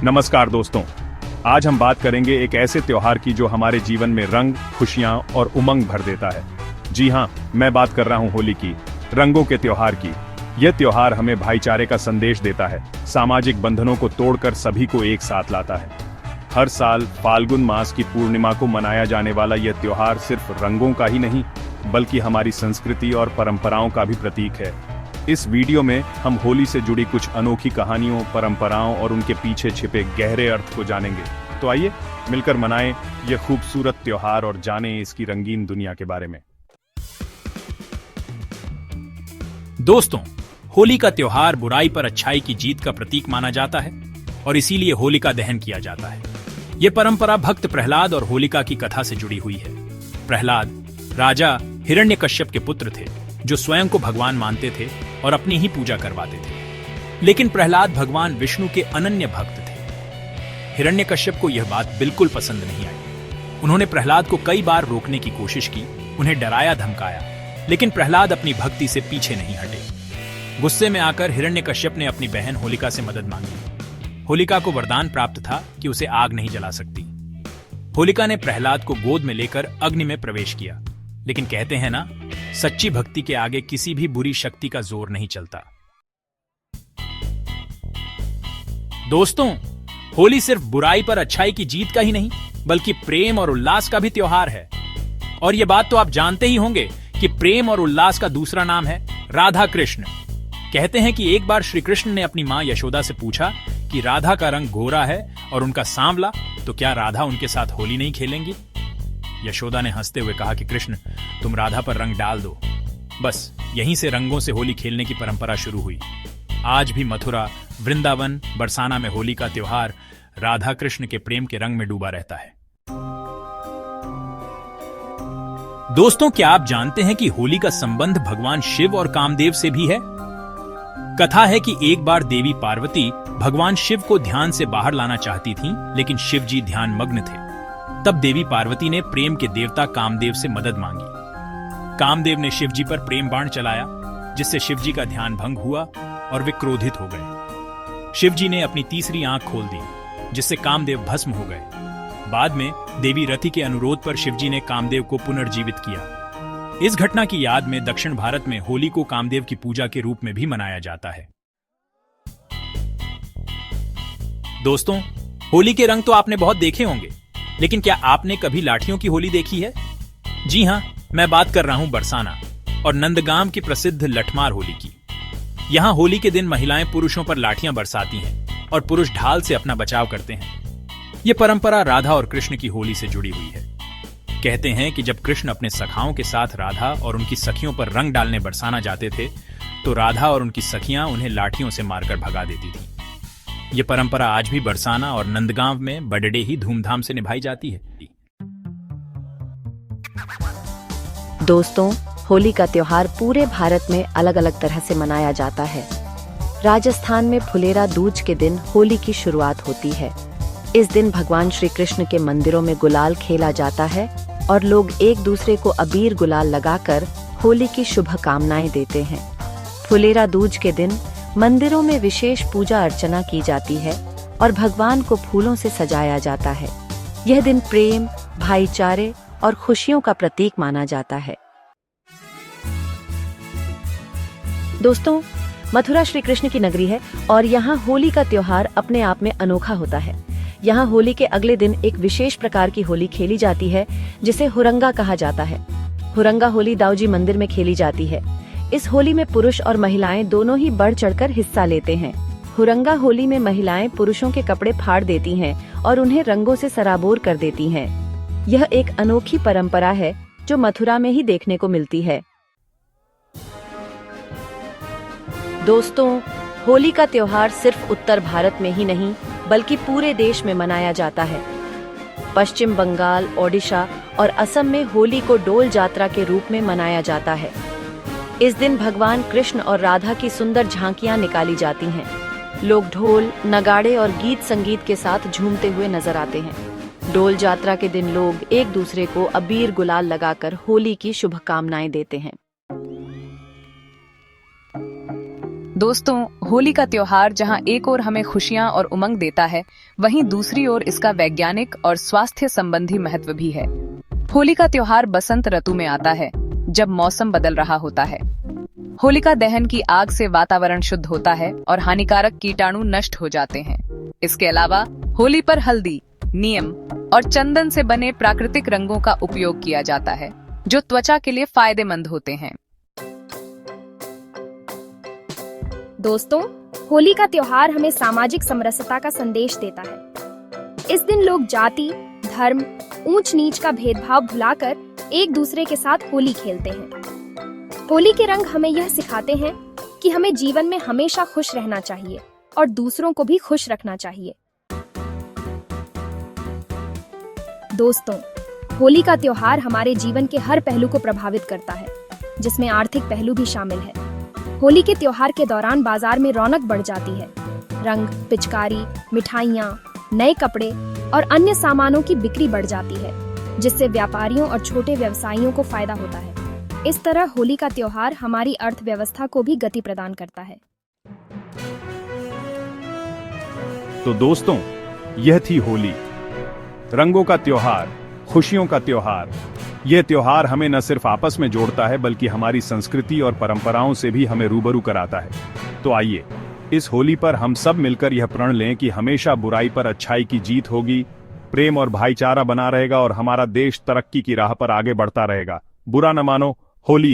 नमस्कार दोस्तों, आज हम बात करेंगे एक ऐसे त्योहार की जो हमारे जीवन में रंग, खुशियां और उमंग भर देता है। जी हाँ, मैं बात कर रहा हूँ होली की, रंगों के त्योहार की। यह त्योहार हमें भाईचारे का संदेश देता है, सामाजिक बंधनों को तोड़कर सभी को एक साथ लाता है। हर साल फाल्गुन मास की पूर्णिमा को मनाया जाने वाला यह त्योहार सिर्फ रंगों का ही नहीं, बल्कि हमारी संस्कृति और परंपराओं का भी प्रतीक है। इस वीडियो में हम होली से जुड़ी कुछ अनोखी कहानियों, परंपराओं और उनके पीछे छिपे गहरे अर्थ को जानेंगे। तो आइए मिलकर मनाएं यह खूबसूरत त्योहार और जानें इसकी रंगीन दुनिया के बारे में। दोस्तों, होली का त्योहार बुराई पर अच्छाई की जीत का प्रतीक माना जाता है और इसीलिए होलिका दहन किया जाता है। यह परंपरा भक्त प्रहलाद और होलिका की कथा से जुड़ी हुई है। प्रहलाद राजा हिरण्यकश्यप के पुत्र थे, जो स्वयं को भगवान मानते थे और अपनी ही पूजा करवाते थे। लेकिन प्रहलाद भगवान विष्णु के अनन्य भक्त थे। हिरण्यकश्यप को यह बात बिल्कुल पसंद नहीं आई। उन्होंने प्रहलाद को कई बार रोकने की कोशिश की, उन्हें डराया धमकाया, लेकिन प्रहलाद अपनी भक्ति से पीछे नहीं हटे। गुस्से में आकर हिरण्यकश्यप ने अपनी बहन होलिका से मदद मांगी। होलिका को वरदान प्राप्त था कि उसे आग नहीं जला सकती। होलिका ने प्रहलाद को गोद में लेकर अग्नि में प्रवेश किया, लेकिन कहते हैं ना, सच्ची भक्ति के आगे किसी भी बुरी शक्ति का जोर नहीं चलता। दोस्तों, होली सिर्फ बुराई पर अच्छाई की जीत का ही नहीं, बल्कि प्रेम और उल्लास का भी त्योहार है। और यह बात तो आप जानते ही होंगे कि प्रेम और उल्लास का दूसरा नाम है राधा कृष्ण। कहते हैं कि एक बार श्री कृष्ण ने अपनी मां यशोदा से पूछा कि राधा का रंग गोरा है और उनका सांवला, तो क्या राधा उनके साथ होली नहीं खेलेंगी? यशोदा ने हंसते हुए कहा कि कृष्ण, तुम राधा पर रंग डाल दो। बस यहीं से रंगों से होली खेलने की परंपरा शुरू हुई। आज भी मथुरा, वृंदावन, बरसाना में होली का त्योहार राधा कृष्ण के प्रेम के रंग में डूबा रहता है। दोस्तों, क्या आप जानते हैं कि होली का संबंध भगवान शिव और कामदेव से भी है? कथा है कि एक बार देवी पार्वती भगवान शिव को ध्यान से बाहर लाना चाहती थीं, लेकिन शिव जी ध्यान मग्न थे। तब देवी पार्वती ने प्रेम के देवता कामदेव से मदद मांगी। कामदेव ने शिव जी पर प्रेम बाण चलाया, जिससे शिव जी का ध्यान भंग हुआ और वे क्रोधित हो गए। शिव जी ने अपनी तीसरी आंख खोल दी, जिससे कामदेव भस्म हो गए। बाद में देवी रति के अनुरोध पर शिव जी ने कामदेव को पुनर्जीवित किया। इस घटना की याद में दक्षिण भारत में होली को कामदेव की पूजा के रूप में भी मनाया जाता है। दोस्तों, होली के रंग तो आपने बहुत देखे होंगे, लेकिन क्या आपने कभी लाठियों की होली देखी है? जी हां, मैं बात कर रहा हूं बरसाना और नंदगांव की प्रसिद्ध लठमार होली की। यहां होली के दिन महिलाएं पुरुषों पर लाठियां बरसाती हैं और पुरुष ढाल से अपना बचाव करते हैं। यह परंपरा राधा और कृष्ण की होली से जुड़ी हुई है। कहते हैं कि जब कृष्ण अपने सखाओं के साथ राधा और उनकी सखियों पर रंग डालने बरसाना जाते थे, तो राधा और उनकी सखियां उन्हें लाठियों से मारकर भगा देती थी। यह परंपरा आज भी बरसाना और नंदगांव में बड़े ही धूमधाम से निभाई जाती है। दोस्तों, होली का त्योहार पूरे भारत में अलग अलग तरह से मनाया जाता है। राजस्थान में फुलेरा दूज के दिन होली की शुरुआत होती है। इस दिन भगवान श्री कृष्ण के मंदिरों में गुलाल खेला जाता है और लोग एक दूसरे को अबीर गुलाल लगाकर होली की शुभकामनाएं देते हैं। फुलेरा दूज के दिन मंदिरों में विशेष पूजा अर्चना की जाती है और भगवान को फूलों से सजाया जाता है। यह दिन प्रेम, भाईचारे और खुशियों का प्रतीक माना जाता है। दोस्तों, मथुरा श्री कृष्ण की नगरी है और यहाँ होली का त्योहार अपने आप में अनोखा होता है। यहाँ होली के अगले दिन एक विशेष प्रकार की होली खेली जाती है, जिसे हुरंगा कहा जाता है। हुरंगा होली दाऊजी मंदिर में खेली जाती है। इस होली में पुरुष और महिलाएं दोनों ही बढ़ चढ़कर हिस्सा लेते हैं। हुरंगा होली में महिलाएं पुरुषों के कपड़े फाड़ देती हैं और उन्हें रंगों से सराबोर कर देती हैं। यह एक अनोखी परंपरा है जो मथुरा में ही देखने को मिलती है। दोस्तों, होली का त्योहार सिर्फ उत्तर भारत में ही नहीं, बल्कि पूरे देश में मनाया जाता है। पश्चिम बंगाल, ओडिशा और असम में होली को डोल जात्रा के रूप में मनाया जाता है। इस दिन भगवान कृष्ण और राधा की सुंदर झांकियां निकाली जाती हैं। लोग ढोल, नगाड़े और गीत संगीत के साथ झूमते हुए नजर आते हैं। डोल जात्रा के दिन लोग एक दूसरे को अबीर गुलाल लगाकर होली की शुभकामनाएं देते हैं। दोस्तों, होली का त्योहार जहां एक ओर हमें खुशियां और उमंग देता है, वहीं दूसरी ओर इसका वैज्ञानिक और स्वास्थ्य संबंधी महत्व भी है। होली का त्योहार बसंत ऋतु में आता है, जब मौसम बदल रहा होता है। होलिका दहन की आग से वातावरण शुद्ध होता है और हानिकारक कीटाणु नष्ट हो जाते हैं। इसके अलावा होली पर हल्दी, नीम और चंदन से बने प्राकृतिक रंगों का उपयोग किया जाता है, जो त्वचा के लिए फायदेमंद होते हैं। दोस्तों, होली का त्योहार हमें सामाजिक समरसता का संदेश देता है। इस दिन लोग जाति, धर्म, ऊंच नीच का भेदभाव भुलाकर एक दूसरे के साथ होली खेलते हैं। होली के रंग हमें यह सिखाते हैं कि हमें जीवन में हमेशा खुश रहना चाहिए और दूसरों को भी खुश रखना चाहिए। दोस्तों, होली का त्योहार हमारे जीवन के हर पहलू को प्रभावित करता है, जिसमें आर्थिक पहलू भी शामिल है। होली के त्योहार के दौरान बाजार में रौनक बढ़ जाती है। रंग, पिचकारी, मिठाइयाँ, नए कपड़े और अन्य सामानों की बिक्री बढ़ जाती है, जिससे व्यापारियों और छोटे व्यवसायियों को फायदा होता है। इस तरह होली का त्योहार हमारी अर्थव्यवस्था को भी गति प्रदान करता है। तो दोस्तों, यह थी होली, रंगों का त्योहार, खुशियों का त्योहार। यह त्योहार हमें न सिर्फ आपस में जोड़ता है, बल्कि हमारी संस्कृति और परंपराओं से भी हमें रूबरू कराता है। तो आइए, इस होली पर हम सब मिलकर यह प्रण लें कि हमेशा बुराई पर अच्छाई की जीत होगी, प्रेम और भाईचारा बना रहेगा और हमारा देश तरक्की की राह पर आगे बढ़ता रहेगा। बुरा न मानो, होली है।